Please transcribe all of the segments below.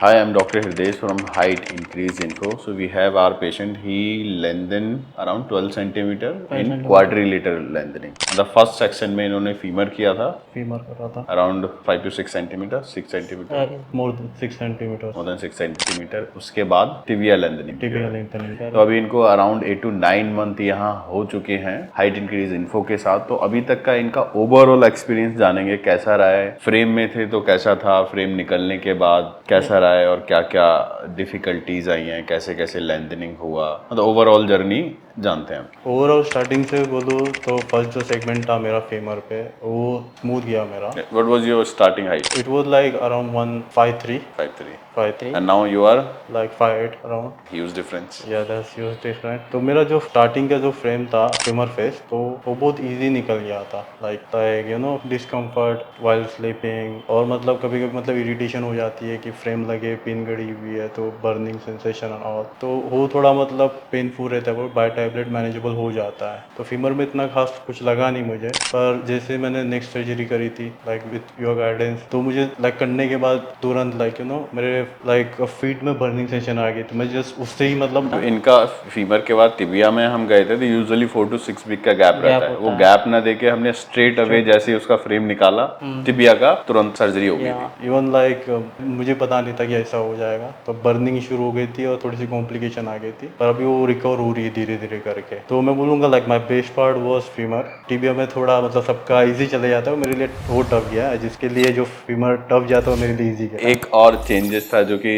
Hi, I'm Dr. Hirdesh from Height Increase Info. So we have our patient. He lengthened around 12 centimeter in quadrilateral lengthening. The first section में इन्होंने femur किया था. Femur कर रहा था Around 5 to 6 centimeter, 6 centimeter. More than 6 centimetre More than 6 centimeter. उसके बाद tibia lengthening. Tibia lengthening तो अभी इनको अराउंड 8 to 9 मंथ यहाँ हो चुके हैं हाइट इंक्रीज इन्फो के साथ. तो अभी तक का इनका ओवरऑल एक्सपीरियंस जानेंगे कैसा रहा है. फ्रेम में थे तो कैसा था, फ्रेम निकलने के बाद कैसा रहा है और क्या क्या डिफिकल्टीज आई हैं, कैसे कैसे लेंथनिंग हुआ, मतलब ओवरऑल जर्नी जानते हैं. ओवरऑल स्टार्टिंग से बोलूँ तो फर्स्ट जो सेगमेंट था मेरा फीमर पे वो स्मूथ गया मेरा. What was your starting height? It was like around 153 5'3". 53 and now you are like 58 around. Huge difference. Yeah that's huge different. तो मेरा जो स्टार्टिंग का जो फ्रेम था फीमर फेस तो वो बहुत इजी निकल गया था. Like you no discomfort while sleeping और मतलब कभी कभी मतलब इरिटेशन हो जाती है कि फ्रेम लगे पिन गड़ी हुई है तो बर्निंग सेंसेशन और तो वो थोड़ा मतलब पेनफुल रहता है. वो बाय टैबलेट मैनेजेबल हो जाता है. तो फीमर में इतना खास कुछ लगा नहीं मुझे. पर जैसे मैंने नेक्स्ट सर्जरी करी थी लाइक विथ योर गाइडेंस तो मुझे लाइक करने के बाद तुरंत लाइक यू नो मेरे लाइक फीट में बर्निंग सेंसेशन आ गई. तो मैं जस्ट उससे ही मतलब तो इनका फीमर के बाद टिबिया में हम गए थे तो यूजुअली 4 to 6 वीक का गैप रहता है. वो गैप ना देके हमने स्ट्रेट अवे जैसे ही उसका फ्रेम निकाला टिबिया का तुरंत सर्जरी हो गई थी. इवन लाइक मुझे पता नहीं था कि ऐसा हो जाएगा. तो बर्निंग शुरू हो गई थी और थोड़ी सी कॉम्प्लिकेशन आ गई थी. पर अभी वो रिकवर हो रही है धीरे धीरे करके. तो मैं बोलूँगा like my best part was femur. Tibia में थोड़ा मतलब सबका ईजी चले जाता है. मेरे लिए वो टफ गया है. जिसके लिए जो फीमर टफ जाता है वो मेरे लिए ईजी गया. एक और चेंजेस था जो कि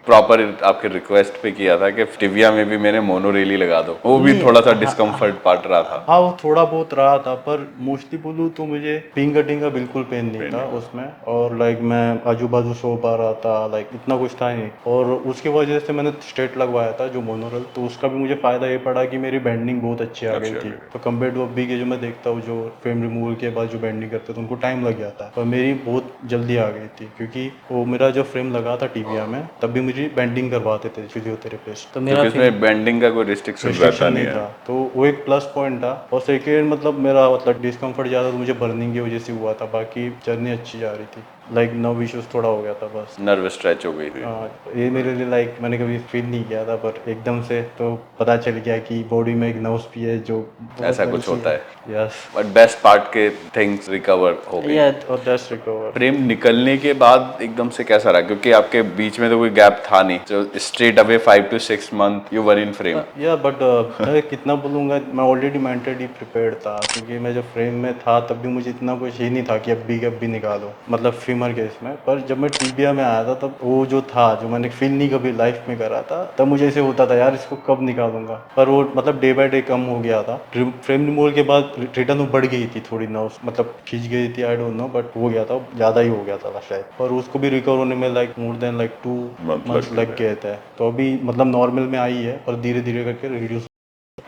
प्रॉपर आपके रिक्वेस्ट पे किया था कि टिबिया में भी मैंने मोनोरेली लगा दो. वो भी थोड़ा सा डिस्कम्फर्ट पार्ट रहा था. हाँ वो थोड़ा बहुत रहा था. पर मोस्टली बोलूँ तो मुझे पिन कटिंग का बिल्कुल पेन नहीं था उसमें. और लाइक मैं आजू बाजू सो पा रहा था. लाइक इतना कुछ था नहीं. और उसकी वजह से मैंने स्ट्रेट लगवाया था जो मोनोरल. तो उसका भी मुझे फायदा ये पड़ा कि मेरी बेंडिंग बहुत अच्छी आ गई थी. तो कम्पेयर टू अभी के जो मैं देखता हूँ जो फ्रेम रिमूवल के बाद जो बेंडिंग करते हैं तो उनको टाइम लग जाता है. पर मेरी बहुत जल्दी आ गई थी क्योंकि वो मेरा जो फ्रेम लगा था टिबिया में तब भी मुझे बेंडिंग करवाते थे फिजियोथेरेपिस्ट. तो क्योंकि इसमें बेंडिंग का कोई रिस्ट्रिक्शन रहता नहीं है. था. तो वो एक प्लस पॉइंट था. और सेकेंड मतलब मेरा मतलब डिस्कम्फर्ट ज़्यादा तो मुझे बर्निंग की वजह से हुआ था. बाकी जर्नी अच्छी जा रही थी. लाइक नर्व इश्यूज थोड़ा हो गया था बस. नर्व स्ट्रेच हो गई थी. ये मेरे लिए लाइक मैंने कभी फील नहीं किया था. पर एकदम से तो पता चल गया कि बॉडी में एक नर्व्स भी है जो ऐसा कुछ होता है. यस. बट बेस्ट पार्ट के थिंग्स रिकवर हो गई. और जस्ट रिकवर. फ्रेम निकलने के बाद एकदम से कैसा रहा, क्योंकि आपके बीच में तो कोई गैप था नहीं. तो straight away 5 to 6 month you were in frame. या बट मैं कितना बोलूँगा मैं ऑलरेडी मेंटली प्रिपेयर्ड था. क्योंकि मैं जब फ्रेम में था तब भी मुझे इतना कुछ ही नहीं था कि अब भी निकालो मतलब फीमर केस में. पर जब मैं टिबिया में आया था तब वो जो था जो मैंने फील नहीं कभी लाइफ में करा था तब मुझे ऐसे होता था यार इसको कब निकालूंगा. पर वो मतलब डे बाय डे कम हो गया था. फ्रेम रिमूवल के बाद रिटर्न वो बढ़ गई थी थोड़ी नर्व्स मतलब खींच गई थी. आई डोंट नो बट हो गया था ज़्यादा ही हो गया था शायद. और उसको भी रिकवर होने में like more than like 2 months लग गए थे. तो अभी मतलब नॉर्मल में आई है और धीरे धीरे करके रिड्यूस.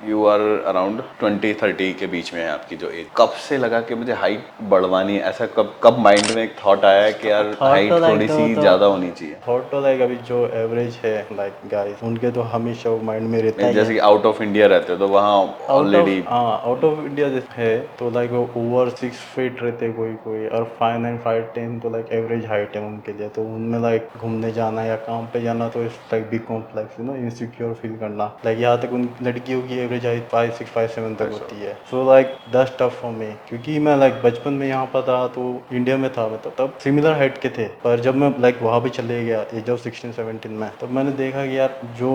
यू आर अराउंड 20-30 के बीच में है आपकी जो एज. कब से लगा कि मुझे हाइट बढ़वानी है, ऐसा कब माइंड में एक थॉट आया कि यार हाइट थोड़ी सी ज्यादा होनी चाहिए? थॉट तो लाइक अभी जो एवरेज है लाइक गाइस उनके तो हमेशा माइंड में रहता है. जैसे कि आउट ऑफ इंडिया रहते हो तो वहाँ ऑलरेडी आउट ऑफ इंडिया है तो लाइक वो ओवर 6 फीट रहते कोई और 5'9" 5'10" तो लाइक एवरेज हाइट है उनके लिए. तो उनमें लाइक घूमने जाना या काम पे जाना तो it's like big complex you know insecure feel करना. लाइक यहाँ तक उन लड़कियों की एवरेज हाइट 5'6" 5'7" तक होती है. So like that's tough for me. क्योंकि मैं लाइक बचपन में यहाँ पर था तो इंडिया में था मतलब तब सिमिलर हाइट के थे. पर जब मैं लाइक वहाँ पे चले गया एज ऑफ 16-17 में तब मैंने देखा कि यार जो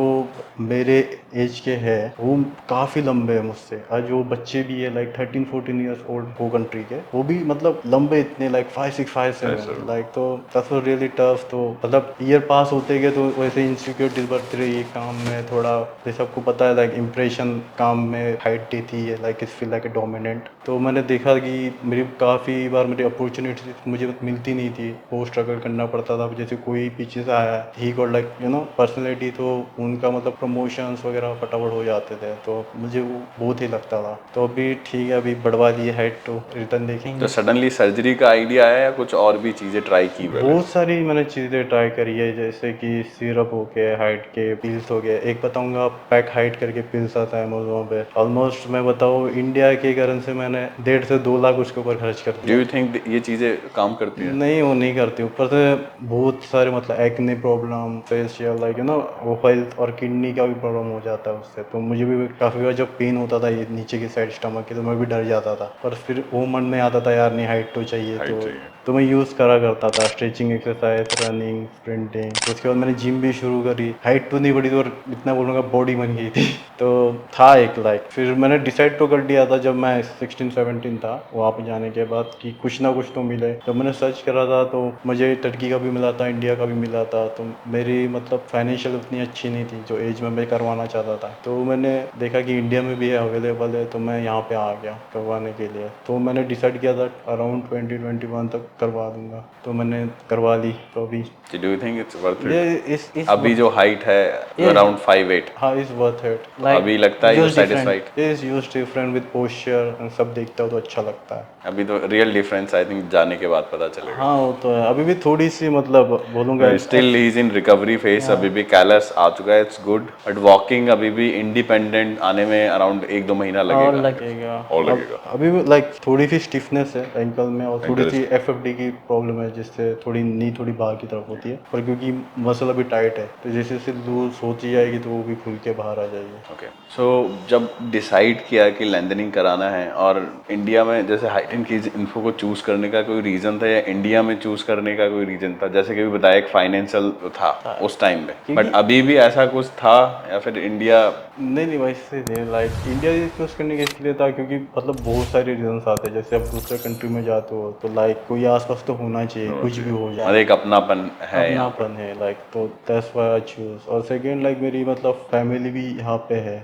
मेरे एज के हैं वो काफ़ी लंबे हैं मुझसे. और जो बच्चे भी है लाइक 13-14 ईयर्स ओल्ड वो कंट्री के वो भी मतलब लंबे इतने लाइक 5'6" 5'7" लाइक. तो दैट्स वाज रियली टफ. तो मतलब ईयर पास होते गए तो वैसे इनसिक्योरिटीज बढ़ती रही काम में थोड़ा. जैसे सबको पता है लाइक इंप्रेशन काम में हाइट देती है लाइक इस फील लाइक ए डोमिनेंट. तो मैंने देखा कि मेरी काफ़ी बार मेरी अपॉर्चुनिटी मुझे मिलती नहीं थी. वो स्ट्रगल करना पड़ता था. जैसे कोई पीछे से आया he got like you no personality तो उनका मतलब प्रमोशंस वगैरह फटाफट हो जाते थे. तो मुझे वो बहुत ही लगता था. तो अभी ठीक है अभी बढ़वा लिए हाइट तो रिटर्न देखेंगे. तो सडनली सर्जरी का आइडिया आया या कुछ और भी चीजें ट्राई की? बहुत सारी मैंने चीज़ें ट्राई करी है जैसे कि सिरप हो गए हाइट के पिल्स हो गए. एक बताऊंगा पैक हाइट करके पिल्स आता है वहाँ पे ऑलमोस्ट मैं बताऊँ इंडिया के करेंसी मैंने 1.5 से 2 लाख उसके ऊपर खर्च कर डू दिया। यू थिंक ये चीजें काम करती हैं? नहीं वो नहीं करती, ऊपर से बहुत सारे मतलब एक्ने प्रॉब्लम, फेशियल लाइक वो हेल्थ और किडनी का भी प्रॉब्लम हो जाता है उससे। तो मुझे भी काफ़ी बार जब पेन होता था ये नीचे की साइड स्टमक की, तो मैं भी डर जाता था, पर फिर वो मन में आता था यार नहीं हाइट तो चाहिए। हाइट चाहिए। तो मैं यूज़ करा करता था स्ट्रेचिंग एक्सरसाइज, रनिंग, स्प्रिंटिंग। तो उसके बाद मैंने जिम भी शुरू करी। हाइट तो नहीं बढ़ी तो इतना बोलूँगा बॉडी बन गई थी। तो था एक लाइक, फिर मैंने डिसाइड तो कर दिया था जब मैं 16-17 था वहाँ पे जाने के बाद कि कुछ ना कुछ तो मिले। जब मैंने सर्च करा था तो मुझे टर्की का भी मिला था, इंडिया का भी मिला था। तो मेरी मतलब फाइनेंशियल उतनी अच्छी नहीं थी जो एज में मैं करवाना चाहता था। तो मैंने देखा कि इंडिया में भी है, अवेलेबल है, तो मैं यहाँ पे आ गया करवाने के लिए। तो मैंने डिसाइड किया था अराउंड 2021 तक करवा दूंगा, तो मैंने करवा ली। तो अभी do you think it's worth ये इट? इस अभी जो हाइट है ये अराउंड 5'8", हाँ इज वर्थ इट, तो लाइक अभी लगता है you use satisfied? Different is use different with posture सब देखता हो तो अच्छा लगता है। अभी तो रियल डिफरेंस आई थिंक जाने के बाद पता चलेगा। हाँ वो तो है, अभी भी थोड़ी सी मतलब बोलूँगा still he is in recovery face, अभी भी कैलस आ चुका है, इट्स गुड, बट वॉकिंग अभी भी इंडिपेंडेंट आने में अराउंड 1-2 महीना और लगेगा। लगेगा। और अब लगेगा। अभी भी लाइक थोड़ी सी स्टिफनेस है एंकल में, और थोड़ी Ankle सी stiff. एफएफडी की प्रॉब्लम है जिससे थोड़ी नी थोड़ी बाहर की तरफ होती है, पर क्योंकि मसल अभी टाइट है तो जैसे जैसे लूज होती जाएगी तो वो भी खुल के बाहर आ जाएगी। ओके, सो जब डिसाइड किया कि लेंथनिंग कराना है, और इंडिया में जैसे हाइट इंक्रीज इन्फो को चूज करने का कोई रीजन था, या इंडिया में चूज करने का कोई रीजन था? जैसे कि भी बताया एक फाइनेंशियल था उस टाइम में, बट क्योंकि अभी भी ऐसा कुछ था, या फिर इंडिया? नहीं वैसे नहीं, लाइक इंडिया चूज करने के इसलिए था क्योंकि मतलब बहुत सारे रीजंस आते हैं। जैसे आप दूसरे कंट्री में जाते हो तो लाइक कोई आसपास तो होना चाहिए, कुछ भी हो और जाए, एक अपनापन है यहाँ पर। अपनापन है लाइक। तो दैट्स व्हाई आई चूज। और सेकंड लाइक मेरी मतलब फैमिली भी यहाँ पे है,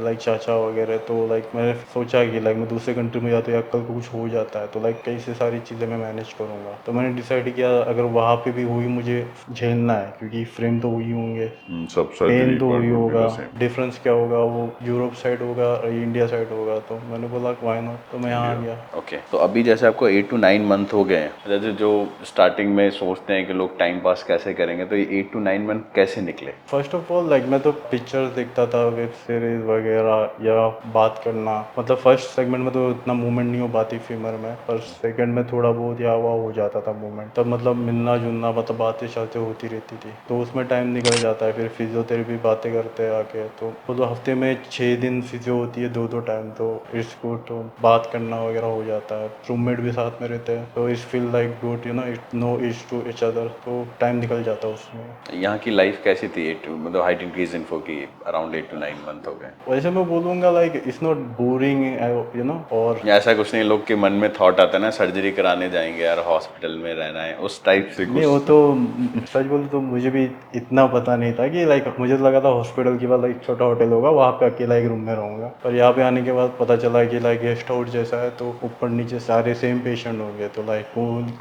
लाइक चाचा वगैरह। तो लाइक मैंने सोचा कि लाइक मैं दूसरे कंट्री में जाता या कल को कुछ हो जाता है तो लाइक कैसे सारी चीज़ें मैं मैनेज करूँगा। तो मैंने डिसाइड किया अगर वहाँ पे भी हुई मुझे झेलना है, क्योंकि फ्रेम तो हुई होंगे, सब पेन सर्जरी तो पर हुई वुड बी होगा, द सेम। डिफरेंस क्या होगा, वो यूरोप साइड होगा और इंडिया साइड होगा। तो मैंने बोला व्हाई नॉट, तो मैं यहाँ आ गया। ओके, तो अभी जैसे आपको 8 to 9 मंथ हो गए हैं, जैसे जो स्टार्टिंग में सोचते हैं कि लोग टाइम पास कैसे करेंगे, तो ये 8 to 9 मंथ कैसे निकले? फर्स्ट ऑफ ऑल लाइक मैं तो पिक्चर्स देखता था, वेब सीरीज वगैरह, या बात करना। मतलब फर्स्ट सेगमेंट में तो इतना मूवमेंट नहीं हो पाती फीमेल में, पर सेकंड में थोड़ा बहुत या हुआ हो जाता था मूवमेंट। तब मतलब मिलना जुलना मतलब बातें शातें होती रहती थी, तो उसमें टाइम निकल जाता है। फिर फिजियोथेरेपी बातें करते हैं आके, तो वो तो हफ्ते में 6 दिन फिजियो होती है, 2-2 टाइम। तो इट्स गुड, तो बात करना वगैरह हो जाता है। रूममेट भी साथ में रहते हैं, तो it's feel like good, it no is to each other. तो टाइम निकल जाता है उसमें। यहाँ की लाइफ कैसी थी? मतलब हाइट इंक्रीज इन्फो की अराउंड 8 to 9 मंथ हो गए। वैसे मैं बोलूँगा लाइक इट्स नॉट बोरिंग, और या ऐसा कुछ नहीं, लोग के मन में थॉट आता है ना सर्जरी कराने जाएंगे यार, हॉस्पिटल में रहना है, उस टाइप से नहीं वो कुछ? तो सच बोलूँ तो मुझे भी इतना पता नहीं था कि लाइक मुझे तो लगा था हॉस्पिटल के बाद लाइक छोटा होटल होगा, वहाँ पे अकेला एक रूम में रहूँगा। पर यहाँ पे आने के बाद पता चला कि लाइक गेस्ट हाउस जैसा है, तो ऊपर नीचे सारे सेम पेशेंट होंगे, तो लाइक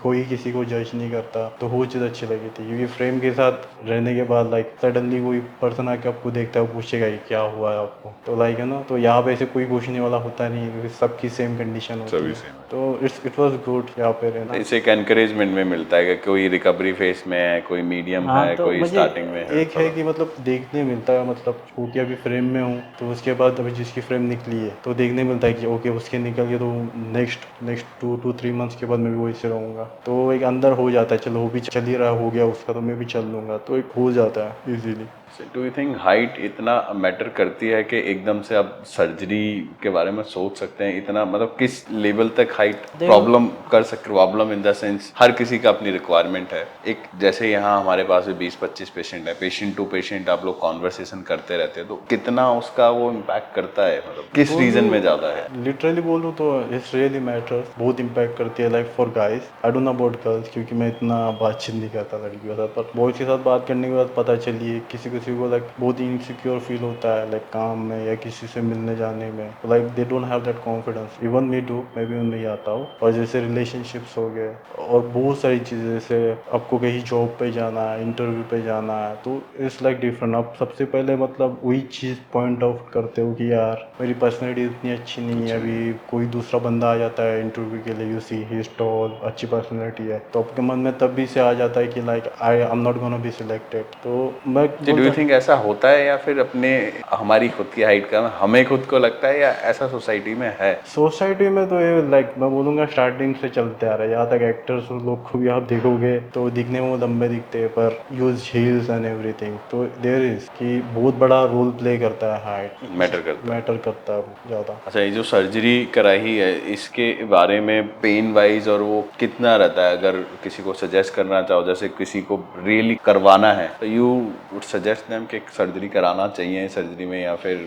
कोई किसी को जज नहीं करता। तो वो चीज़ अच्छी लगी थी, क्योंकि फ्रेम के साथ रहने के बाद लाइक सडनली कोई पर्सन आके आपको देखता है, वो पूछेगा कि क्या हुआ है आपको। तो लाइक तो यहाँ पे ऐसे कोई पूछने वाला होता नहीं है, क्योंकि सबकी सेम कंडीशन होती सभी है। सेम है। तो इट वॉज गुड यहाँ पे रहना। इसे एक एनकरेजमेंट में मिलता है कि कोई रिकवरी फेस में है, कोई मीडियम हाँ है, तो कोई मुझे स्टार्टिंग में है, एक है थोड़ा। कि मतलब देखने मिलता है, मतलब क्योंकि अभी फ्रेम में हूँ, तो उसके बाद अभी जिसकी फ्रेम निकली है तो देखने मिलता है कि ओके उसके निकल गया, तो नेक्स्ट 2 to 3 मंथ्स के बाद मैं भी वही से रहूँगा। तो एक अंदर हो जाता है चलो वो भी चल ही रहा हो गया उसका, तो मैं भी चल लूँगा, तो एक हो जाता है easily. Do you think height इतना मैटर करती है कि एकदम से आप सर्जरी के बारे में सोच सकते हैं इतना? मतलब किस लेवल तक हाइट प्रॉब्लम कर सकते? प्रॉब्लम इन द सेंस हर किसी का अपनी रिक्वायरमेंट है। एक जैसे यहाँ हमारे पास भी 20-25 पेशेंट है, पेशेंट टू पेशेंट आप लोग कॉन्वर्सेशन करते रहते हैं, तो कितना उसका वो इम्पैक्ट करता है? मतलब किस रीजन में ज्यादा है? लिटरली बोलूँ तो इट्स रियली मैटर्स, बहुत इम्पैक्ट करती है like for guys. I don't know about girls, क्योंकि मैं इतना बातचीत नहीं करता लड़कियों के साथ, पर बॉयज के साथ बात करने के बाद पता चली है किसी किसी को लाइक बहुत ही इनसिक्योर फील होता है लाइक काम में या किसी से मिलने जाने में, like they don't have that confidence. Even me do, मैं भी उनमें ही आता हूँ। और जैसे रिलेशनशिप्स हो गए और बहुत सारी चीज़ें, जैसे आपको कहीं जॉब पे जाना है, इंटरव्यू पे जाना है, तो इट्स लाइक डिफरेंट। आप सबसे पहले मतलब वही चीज़ पॉइंट आउट करते हो कि यार मेरी पर्सनैलिटी इतनी अच्छी नहीं है। अभी कोई दूसरा बंदा आ जाता है इंटरव्यू के लिए, you see he is tall, अच्छी पर्सनैलिटी है, तो आपके मन में तब भी से आ जाता है कि like I am not gonna be selected. तो मैं डू यू थिंक ऐसा होता है या फिर अपने हमारी खुद की हाइट का हमें खुद को लगता है या ऐसा सोसाइटी में है? सोसाइटी में तो ये लाइक मैं बोलूँगा स्टार्टिंग से चलते आ रहा है। यहाँ तक एक्टर्स लोग को भी आप देखोगे तो दिखने में वो लंबे दिखते हैं पर यूज हील्स एंड एवरीथिंग। तो देयर इज कि बहुत बड़ा रोल प्ले करता है हाइट, मैटर करता है ज़्यादा। अच्छा, ये जो सर्जरी कराई है इसके बारे में पेन वाइज और वो कितना रहता है? अगर किसी को सजेस्ट करना चाहो, जैसे किसी को रियली करवाना है तो यू वुड सजेस्ट देम कि सर्जरी कराना चाहिए सर्जरी में या फिर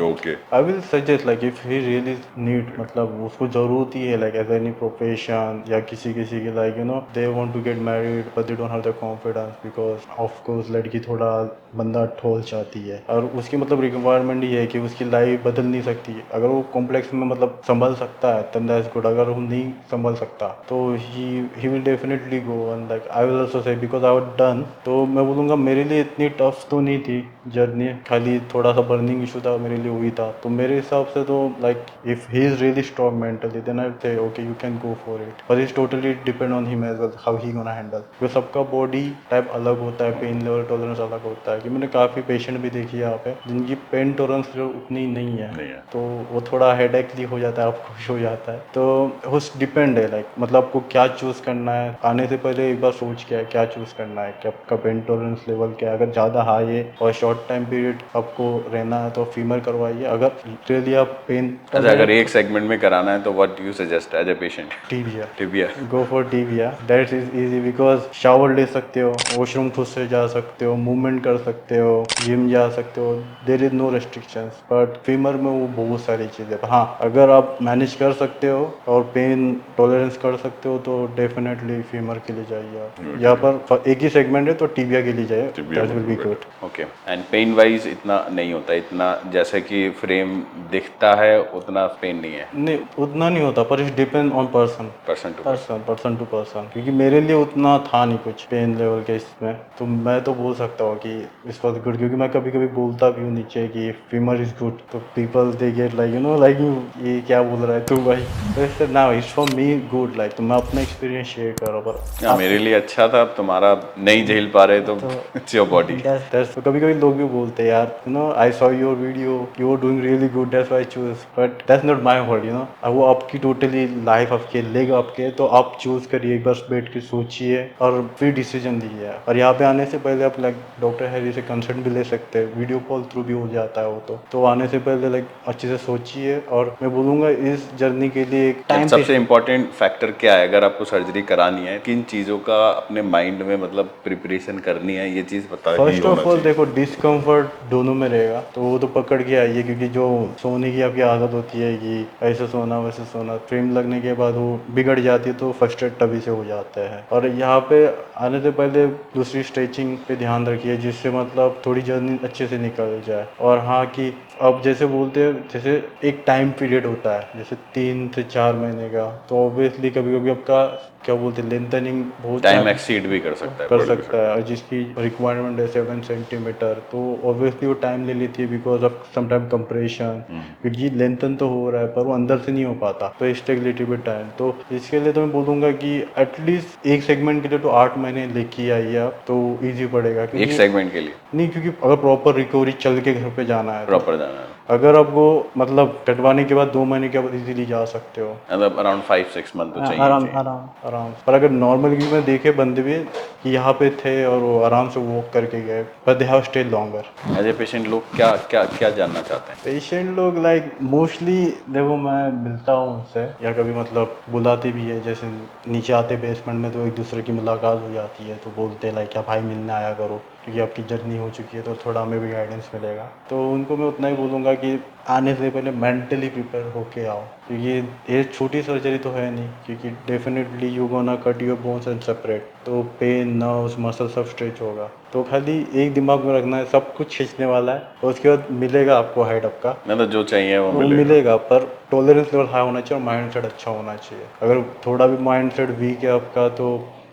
okay? I will suggest like if he really need, मतलब उसको जरूरत ही है लाइक एज एनी प्रोफेशन या किसी किसी की like you know they want to get married but they don't have the confidence because of course लड़की थोड़ा बंदा ठोल चाहती है और उसकी मतलब रिक्वायरमेंट ये है कि उसकी लाइफ बदल नहीं सकती है। अगर वो कॉम्प्लेक्स में मतलब संभल सकता है तब दैट्स गुड, अगर वो नहीं संभल सकता तो he will definitely go and like I will also say because I was done. तो मैं बोलूँगा मेरे लिए इतनी टफ तो नहीं थी जर्नी, खाली थोड़ा सा बर्निंग इशू था मेरे लिए हुई था। तो मेरे हिसाब से तो like if he is really strong mentally then I say okay you can go for it, but it's totally depend on him as well how he gonna handle. Because सबका बॉडी टाइप अलग होता है, pen level tolerance अलग होता है। कि मैंने काफ़ी पेशेंट भी देखी है यहाँ पे जिनकी पेन टॉलरेंस उतनी नहीं है, तो वो थोड़ा हेडेकली हो जाता है, आपको खुश हो जाता है। तो उस डिपेंड है लाइक मतलब आपको क्या चूज़ करना है। आने से पहले एक बार सोच के क्या चूज़ करना है, कि आपका पेन टॉलरेंस लेवल क्या है। अगर ज़्यादा हाई है और शॉर्ट टाइम पीरियड आपको रहना है तो फीमर करवाइए। अगर रियली आप पेन अच्छा, अगर एक सेगमेंट में कराना है तो what you suggest as a patient? Tibia, tibia. Go for tibia, that is easy because shower ले सकते हो, वॉशरूम खुद से जा सकते हो, मूवमेंट कर सकते हो, जिम जा सकते हो, there is no restrictions. But femur में वो बहुत सारी चीज़ें। हाँ, अगर आप मैनेज कर सकते हो और पेन टॉलरेंस कर सकते हो तो डेफिनेटली फीमर के लिए जाइए आप। यहाँ पर एक ही सेगमेंट है तो टीबिया के लिए जाइए, that will be good. Okay, and pain wise इतना नहीं होता, इतना जैसे कि फ्रेम दिखता है उतना पेन नहीं है? नहीं उतना नहीं होता पर it depend on person person to person to person. क्योंकि मेरे लिए उतना था नहीं कुछ पेन लेवल के इसमें, तो मैं तो बोल सकता हूँ कि इस वॉज गुड। क्योंकि मैं कभी कभी बोलता भी हूँ नीचे कि फीमर इज गुड, तो people they get like you know like ये क्या बोल रहा है तू भाई। तो इससे ना it's for me good, like तो मैं अपना एक्सपीरियंस शेयर कर रहा हूँ। पर मेरे लिए अच्छा था, अब तुम्हारा नहीं झेल पा रहे तो इट्स योर बॉडी। तो कभी कभी लोग भी बोलते हैं यार you know I saw your video you are doing really good that's why I choose, but that's not my fault you know. वो आपकी टोटली लाइफ आपके लेग आपके, तो आप चूज करिए, एक बार बैठ के सोचिए और फिर डिसीजन दीजिए। और यहाँ पे आने से पहले आप लाइक डॉक्टर हैरी से कंसल्ट भी ले सकते हैं, वीडियो कॉल थ्रू भी हो जाता है वो। तो आने से पहले लाइक अच्छे से सोचिए। और मैं बोलूँगा इस जर्नी के लिए एक टाइम सबसे इम्पोर्टेंट फैक्टर क्या है अगर आपको सर्जरी करानी है? किन चीज़ों का अपने माइंड में मतलब प्रिपरेशन करनी है, ये चीज़ पता ही फर्स्ट होना ऑफ ऑल चाहिए। देखो डिस्कम्फर्ट दोनों में रहेगा, तो वो तो पकड़ के आइए। क्योंकि जो सोने की आपकी आदत होती है कि ऐसे सोना वैसे सोना, फ्रेम लगने के बाद वो बिगड़ जाती है, तो फर्स्ट एड तभी से हो जाता है। और यहाँ पे आने से पहले दूसरी स्ट्रेचिंग पे ध्यान रखिए, जिससे मतलब थोड़ी जर्नी अच्छे से निकल जाए। और हाँ कि अब जैसे बोलते हैं जैसे एक टाइम पीरियड होता है जैसे 3 से 4 महीने का, तो ऑब्वियसली कभी कभी आपका क्या बोलते हैं लेंथनिंग बहुत टाइम एक्सीड भी कर सकता है, कर सकता है। और जिसकी रिक्वायरमेंट है 7 सेंटीमीटर, तो ऑब्वियसली वो टाइम ले लेती है बिकॉज ऑफ समटाइम कंप्रेशन। क्योंकि लेंथन तो हो रहा है पर वो अंदर से नहीं हो पाता, तो इस टेक लिटिल बिट टाइम। तो इसके लिए तो मैं बोलूँगा कि एटलीस्ट एक सेगमेंट के लिए तो 8 महीने लेके आइए आप, तो ईजी पड़ेगा। एक क्योंकि सेगमेंट के लिए नहीं, क्योंकि अगर प्रॉपर रिकवरी चल के घर पे जाना है तो प्रॉपर जाना है, अगर आपको मतलब कटवाने के बाद 2 महीने के बाद इजीली जा सकते हो। मतलब अराउंड 5-6 मंथ तो चाहिए आराम चाहिए। आराम आराम। पर अगर नॉर्मल भी मैं देखे बंदे भी कि यहाँ पे थे और वो आराम से वॉक करके गए, but they have stay longer. As a patient लोग क्या क्या क्या जानना चाहते हैं? पेशेंट लोग लाइक मोस्टली देखो मैं मिलता हूँ उनसे या कभी मतलब बुलाते भी है, जैसे नीचे आते बेसमेंट में तो एक दूसरे की मुलाकात हो जाती है, तो बोलते हैं लाइक क्या भाई मिलने आया करो क्योंकि आपकी जर्नी हो चुकी है, तो थोड़ा हमें भी गाइडेंस मिलेगा। तो उनको मैं उतना ही बोलूँगा कि आने से पहले मेंटली प्रिपेयर होके आओ, क्योंकि ये छोटी सर्जरी तो है नहीं। क्योंकि definitely you gonna cut your bones and separate, तो पेन नर्व्स मसल सब स्ट्रेच होगा। तो खाली एक दिमाग में रखना है सब कुछ खींचने वाला है और उसके बाद मिलेगा आपको हाइट आपका, मतलब जो चाहिए वो वो मिलेगा। मिलेगा। पर टॉलरेंस लेवल हाई होना चाहिए और माइंड सेट अच्छा होना चाहिए। अगर थोड़ा भी माइंड सेट वीक है आपका तो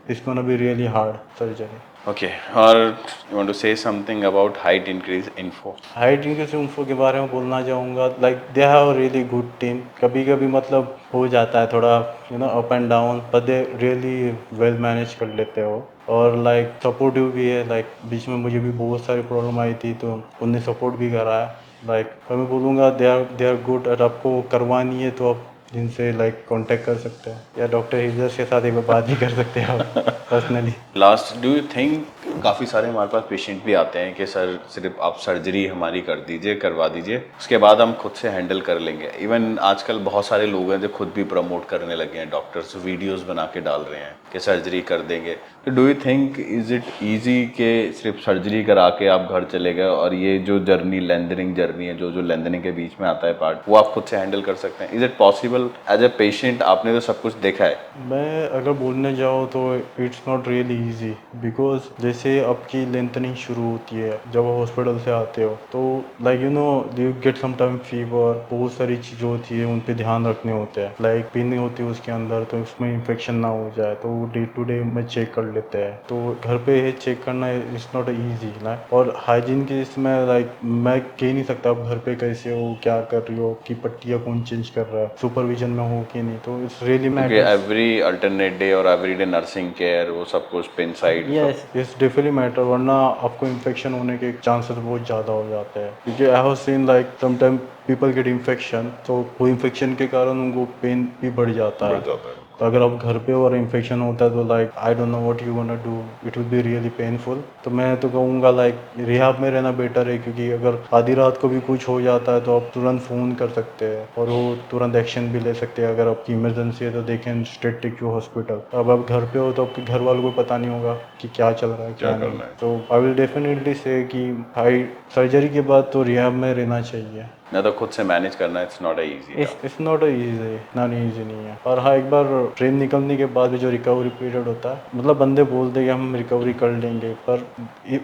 इसको ना भी रियली हार्ड सर्जरी। ओके, और you want to say something about height increase info? Height इनके इन्फो के बारे में बोलना चाहूँगा, like they have a really good team. कभी कभी मतलब हो जाता है थोड़ा up and down, but they really well manage कर लेते हो। और लाइक सपोर्टिव भी है, लाइक बीच में मुझे भी बहुत सारी प्रॉब्लम आई थी तो उनने सपोर्ट भी करा है। लाइक मैं बोलूँगा दे आर गुड। अगर आपको करवानी है तो आप जिनसे लाइक कांटेक्ट कर सकते हैं, या डॉक्टर हिजस के साथ एक बार बात भी कर सकते हैं आप personally. Last, do you think, काफ़ी सारे हमारे पास पेशेंट भी आते हैं कि सर सिर्फ आप सर्जरी हमारी कर दीजिए, करवा दीजिए, उसके बाद हम खुद से हैंडल कर लेंगे। इवन आजकल बहुत सारे लोग हैं जो खुद भी प्रमोट करने लगे हैं, डॉक्टर्स वीडियोस बना के डाल रहे हैं कि सर्जरी कर देंगे। तो do you think is it easy कि सिर्फ सर्जरी करा के आप घर चले गए और ये जो जर्नी, लेंथनिंग जर्नी है, जो लेंथनिंग के बीच में आता है पार्ट, वो आप खुद से हैंडल कर सकते हैं? Is it possible? As a patient आपने तो सब कुछ देखा है। मैं अगर बोलने जाऊँ तो it's not really easy, because जैसे आपकी लेंथनिंग शुरू होती है जब आप हॉस्पिटल से आते हो, तो like you get some time fever, बहुत सारी चीज़ें होती है, उन पे ध्यान रखने होते हैं। लाइक पिन होती है उसके अंदर, तो उसमें इन्फेक्शन ना हो जाए, तो वो डे टू डे में चेक कर लेते हैं। तो घर पे चेक करना इट्स नॉट ईजी ना। और हाइजीन के इसमें लाइक मैं कह नहीं सकता आप घर पे कैसे हो, क्या कर रही हो, कि पट्टियाँ कौन चेंज कर रहा है, सुपरविजन में हो कि नहीं, तो इट्स रियली क्योंकि मैटर्स। एवरी अल्टरनेट डे और एवरी डे नर्सिंग केयर, वो सब कुछ पिन साइड सब। यस, इट्स डेफिनेटली मैटर, वरना आपको इन्फेक्शन होने के चांसेस बहुत ज़्यादा हो जाते हैं। क्योंकि I have seen like sometime people get infection, तो वो इन्फेक्शन के कारण उनको पेन भी बढ़ जाता है। तो अगर आप घर पे हो और इन्फेक्शन होता है तो like I don't know what you gonna do, it will be really painful. तो मैं तो कहूँगा लाइक रिहाब में रहना बेटर है, क्योंकि अगर आधी रात को भी कुछ हो जाता है तो आप तुरंत फ़ोन कर सकते हैं और वो तुरंत एक्शन भी ले सकते हैं। अगर आपकी इमरजेंसी है तो they can straight take you hospital. अब आप घर पे हो तो आपके घर वालों को पता नहीं होगा कि क्या चल रहा है क्या नहीं। तो आई विल डेफिनेटली से कि हाई सर्जरी के बाद तो रिहाब में रहना चाहिए। ना तो खुद से मैनेज करना, it's not easy. It's not easy, इतना नहीं ईजी नहीं है। और हाँ, एक बार ट्रेन निकलने के बाद भी जो रिकवरी पीरियड होता है, मतलब बंदे बोलते हैं कि हम रिकवरी कर लेंगे, पर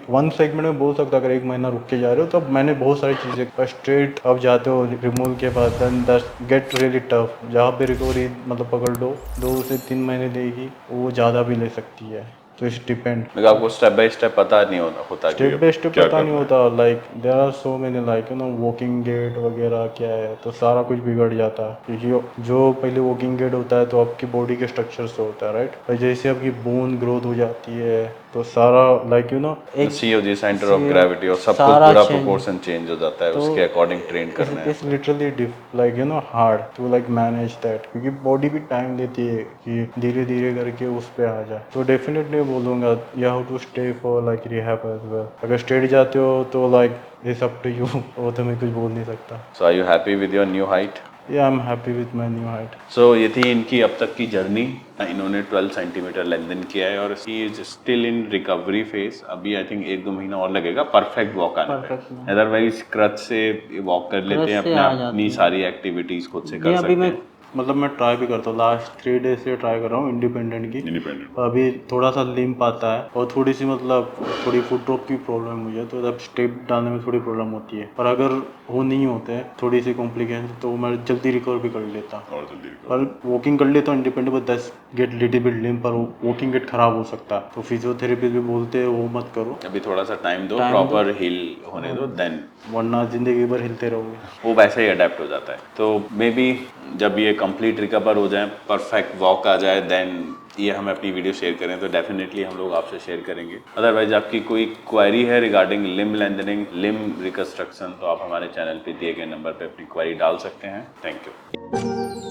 वन सेगमेंट में बोल सकता अगर एक महीना रुक के जा रहे हो तो मैंने बहुत सारी चीज़ें स्ट्रेट अब जाते हो रिमूवल के बाद, then that get really tough. जहाँ पे रिकवरी मतलब पकड़ लो 2 से 3 महीने लेगी, वो ज़्यादा भी ले सकती है। तो इट्स डिपेंड। आपको स्टेप बाय स्टेप पता नहीं होता कि स्टेप बाय स्टेप क्या पता नहीं करना है। होता, like there are so many like walking gate वगैरह क्या है, तो सारा कुछ बिगड़ जाता है। क्योंकि जो पहले वॉकिंग गेट होता है तो आपकी बॉडी के स्ट्रक्चर से होता है, राइट। और जैसे आपकी बोन ग्रोथ हो जाती है तो सारा लाइक एक सीओजी, सेंटर ऑफ ग्रेविटी, और सब कुछ सारा पूरा चेंज। प्रोपोर्शन चेंज हो जाता है, तो उसके अकॉर्डिंग ट्रेन करना है। It's literally like hard to like manage that, क्योंकि बॉडी भी टाइम लेती है कि धीरे धीरे करके उस पे आ जाए। तो डेफिनेटली बोलूँगा you have to stay for like rehab as well. अगर स्टेट जाते हो तो like it's up to you, वो तो मैं कुछ बोल नहीं सकता। So are you happy with your new height? या I am happy with my new height. So ये थी इनकी अब तक की जर्नी। इन्होंने 12 सेंटीमीटर लेंथन किया है और he is still in recovery phase. अभी आई थिंक 1-2 महीना और लगेगा परफेक्ट वॉक आने में। अदरवाइज क्रच से वॉक कर लेते हैं, अपनी सारी एक्टिविटीज खुद से कर सकते हैं। मतलब मैं ट्राई भी करता हूँ, लास्ट 3 डेज से ट्राई कर रहा हूँ इंडिपेंडेंट की। अभी थोड़ा सा लिम्प आता है और थोड़ी सी मतलब थोड़ी फुट ड्रॉप की प्रॉब्लम है मुझे, तो जब स्टेप डालने में थोड़ी प्रॉब्लम होती है। पर अगर वो नहीं होते हैं थोड़ी सी कॉम्प्लिकेशन, तो मैं जल्दी रिकवर भी कर लेता। और वॉकिंग कर लेता हूँ इंडिपेंडेंट, बट दस गेट लिटिल बिट लिम्प, पर वॉकिंग गेट खराब हो सकता है। तो फिजियोथेरेपी भी बोलते हैं वो मत करो, अभी थोड़ा सा टाइम दो, प्रॉपर हील होने दो, देन वरना जिंदगी भर हिलते रहोगे। वो वैसे ही अडेप्ट हो जाता है। तो मे बी जब ये कंप्लीट रिकवर हो जाए, परफेक्ट वॉक आ जाए, देन ये हमें अपनी वीडियो शेयर करें तो डेफिनेटली हम लोग आपसे शेयर करेंगे। अदरवाइज आपकी कोई क्वेरी है regarding limb lengthening, limb reconstruction, तो आप हमारे चैनल पे दिए गए नंबर पे अपनी क्वेरी डाल सकते हैं। Thank you.